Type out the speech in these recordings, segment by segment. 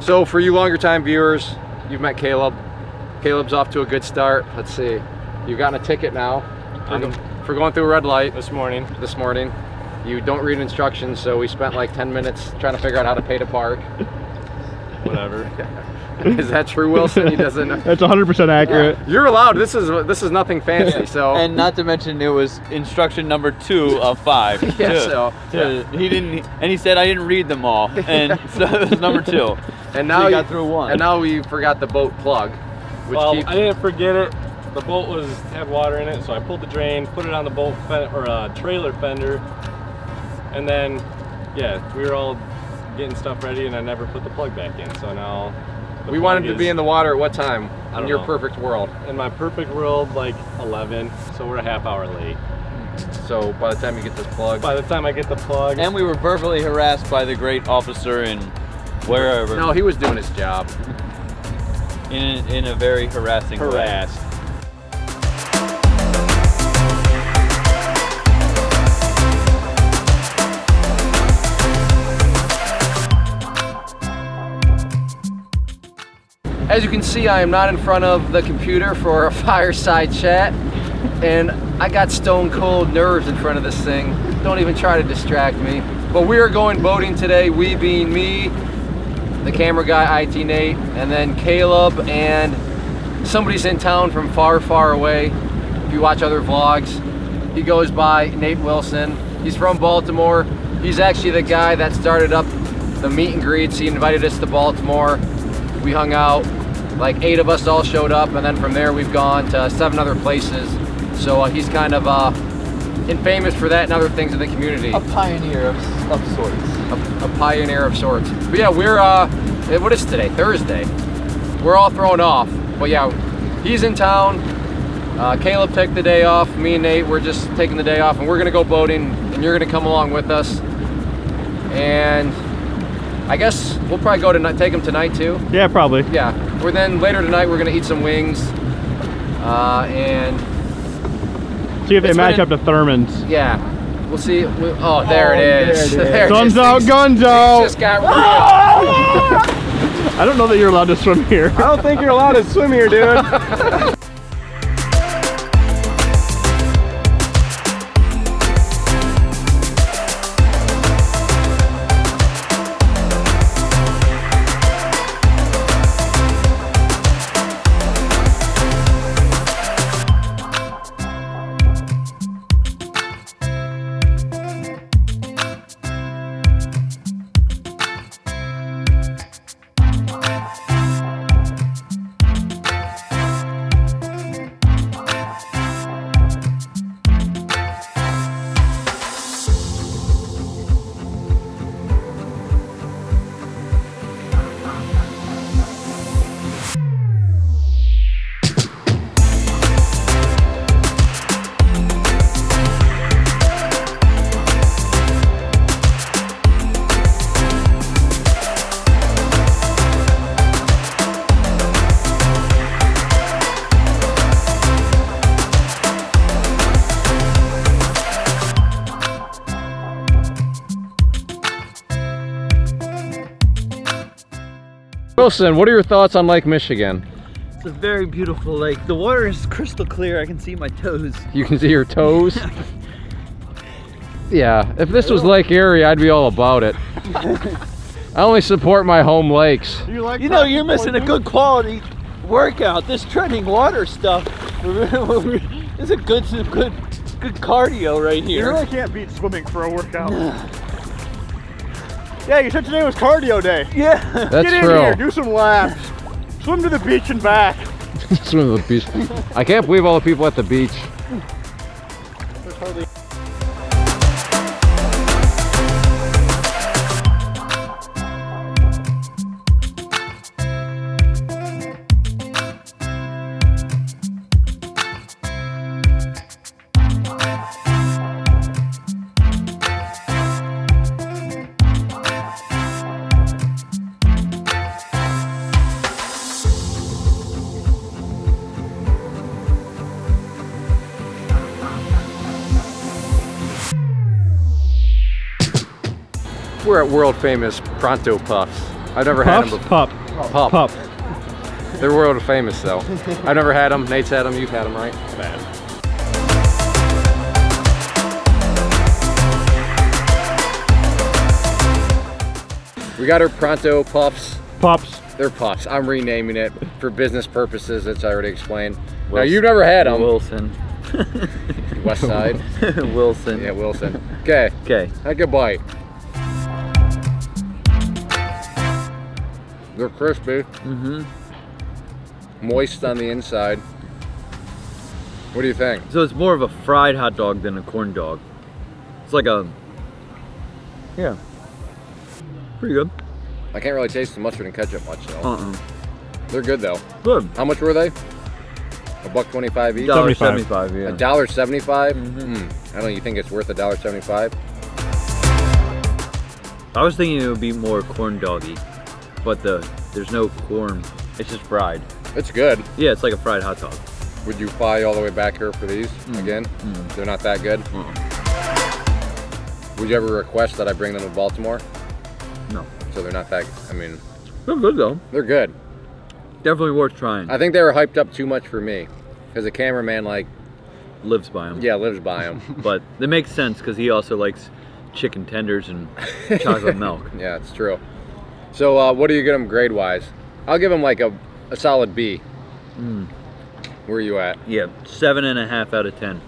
So for you longer time viewers, you've met Caleb. Caleb's off to a good start. Let's see. You've gotten a ticket now for going through a red light. This morning. You don't read instructions, so we spent like 10 minutes trying to figure out how to pay to park. Whatever. Is that true, Wilson? He doesn't know. That's 100% accurate. Yeah. You're allowed. This is nothing fancy. So. And not to mention, it was instruction number 2 of 5. Yeah. He didn't, and he said I didn't read them all, and so it was number 2. And now so he got through 1. And now we forgot the boat plug. Which I didn't forget it. The boat had water in it, so I pulled the drain, put it on the boat trailer fender, and then we were all getting stuff ready, and I never put the plug back in. So now we wanted to be in the water at what time? In your perfect world? In my perfect world, like 11. So we're a half hour late. So by the time you get this plug. By the time I get the plug. And we were verbally harassed by the great officer in wherever. No, he was doing his job. In a very harassing way. As you can see, I am not in front of the computer for a fireside chat, and I got stone cold nerves in front of this thing. Don't even try to distract me. But we are going boating today, we being me, the camera guy, IT Nate, and then Caleb, and somebody's in town from far, far away. If you watch other vlogs, he goes by Nate Wilson. He's from Baltimore. He's actually the guy that started up the meet and greets. He invited us to Baltimore. We hung out, like 8 of us all showed up, and then from there we've gone to 7 other places. So he's kind of infamous for that and other things in the community. A pioneer of sorts. A pioneer of sorts. But yeah, we're, what is today? Thursday. We're all thrown off. But yeah, he's in town. Caleb took the day off. Me and Nate, we're just taking the day off, and we're gonna go boating, and you're gonna come along with us. And I guess we'll probably go tonight, take him tonight too. Yeah, probably. Yeah. Then later tonight we're gonna eat some wings, and see if they match up to Thurman's. Yeah. We'll see. Oh, there it is. Guns out, guns out. Just got real. I don't know that you're allowed to swim here. I don't think you're allowed to swim here, dude. Wilson, what are your thoughts on Lake Michigan? It's a very beautiful lake. The water is crystal clear. I can see my toes. You can see your toes? Yeah, if this was Lake Erie, I'd be all about it. I only support my home lakes. You know, you're missing a good quality workout. This treading water stuff is a good cardio right here. You really can't beat swimming for a workout. Yeah, you said today was cardio day. Yeah. That's Get in true. here, do some laps. Swim to the beach and back. Swim to the beach. I can't believe all the people at the beach. We're at world famous Pronto Puffs. I've never had them before. Pup. Pup. Pup. They're world famous though. I've never had them. Nate's had them. You've had them, right? Man. We got our Pronto pups. Pups. They're pups. I'm renaming it for business purposes, as I already explained. Now, you've never had them. Wilson. West Side. Wilson. Yeah, Wilson. Okay. Okay. Take a bite. They're crispy. Mm-hmm. Moist on the inside. What do you think? So it's more of a fried hot dog than a corn dog. It's like a, yeah, pretty good. I can't really taste the mustard and ketchup much though. They're good though. Good. How much were they? $1.25 each? $1.75, yeah. $1.75? Mm-hmm. I don't know, you think it's worth $1.75? I was thinking it would be more corn doggy, but there's no corn. It's just fried. It's good. Yeah, it's like a fried hot dog. Would you fly all the way back here for these again? They're not that good? Would you ever request that I bring them to Baltimore? No. So they're not that, I mean... They're good though. They're good. Definitely worth trying. I think they were hyped up too much for me. Because the cameraman, like... Lives by them. Yeah, lives by them. But it makes sense because he also likes chicken tenders and chocolate milk. Yeah, it's true. So what do you get them grade-wise? I'll give them like a solid B. Where are you at? Yeah, 7.5 out of 10.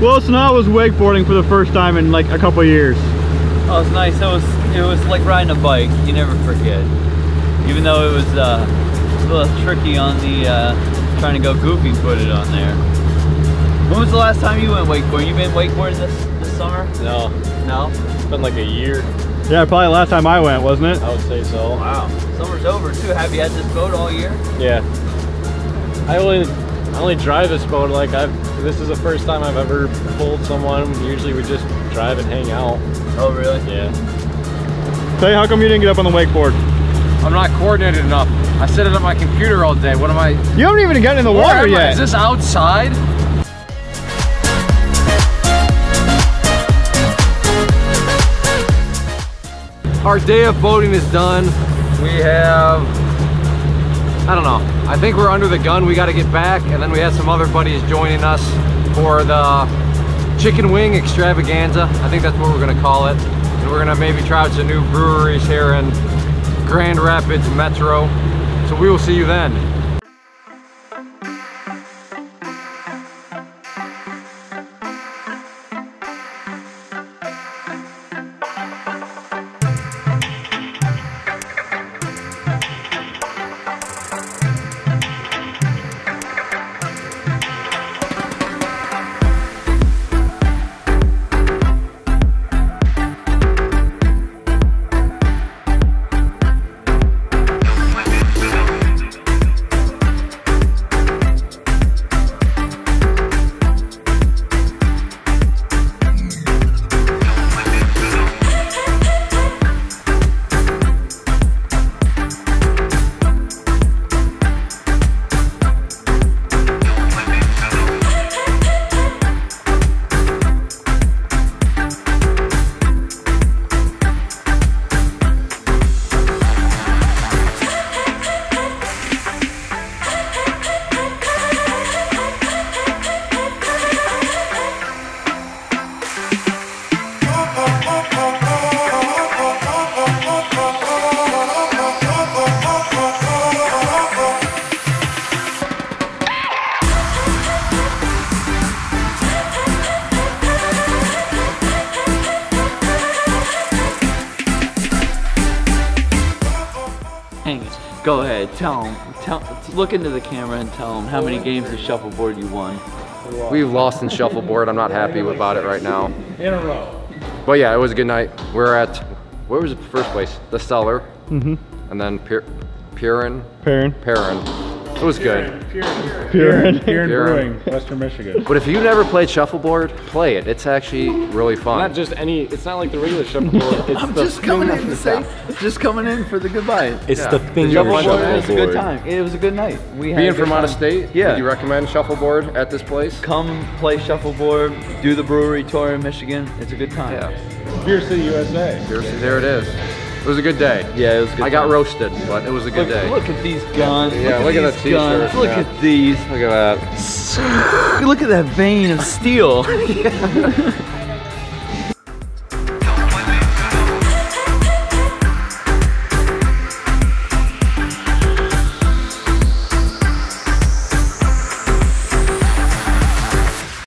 Wilson, I was wakeboarding for the first time in like a couple years. Oh, it's nice. It was like riding a bike. You never forget. Even though it was a little tricky on the trying to go goofy footed on there. When was the last time you went wakeboarding? You been wakeboarding this summer? No. No? It's been like a year. Yeah, probably last time I went, wasn't it? I would say so. Wow. Summer's over too. Have you had this boat all year? Yeah. I only drive this boat like this is the first time I've ever pulled someone. Usually we just drive and hang out. Oh really? Yeah. Say, how come you didn't get up on the wakeboard? I'm not coordinated enough. I sit at my computer all day. What am I? You haven't even gotten in the water yet. Is this outside? Our day of boating is done. We have I don't know. I think we're under the gun. We got to get back, and then we had some other buddies joining us for the chicken wing extravaganza. I think that's what we're gonna call it. And we're gonna maybe try out some new breweries here in Grand Rapids Metro. So we will see you then. Go ahead, look into the camera and tell them how many games of shuffleboard you won. We've lost in shuffleboard. I'm not happy about it right now. In a row. But yeah, it was a good night. We're at, where was the first place? The Cellar. And then Perrin. It was good. Perrin Brewing, Western Michigan. But if you've never played shuffleboard, play it. It's actually really fun. Not just any, it's not like the regular shuffleboard. It's I'm the just coming in to say, just coming in for the goodbye. It's the thing. Shuffleboard was a good time. It was a good night. We had Being from out of state, yeah. Would you recommend shuffleboard at this place? Come play shuffleboard, do the brewery tour in Michigan. It's a good time. Yeah. Beer City, USA. There it is. It was a good day. Yeah, it was a good I got time. roasted, but it was a good day. Look at these guns. Yeah, look at these the guns. t-shirt. Look Yeah. at these. Look at that. Look at that vein of steel.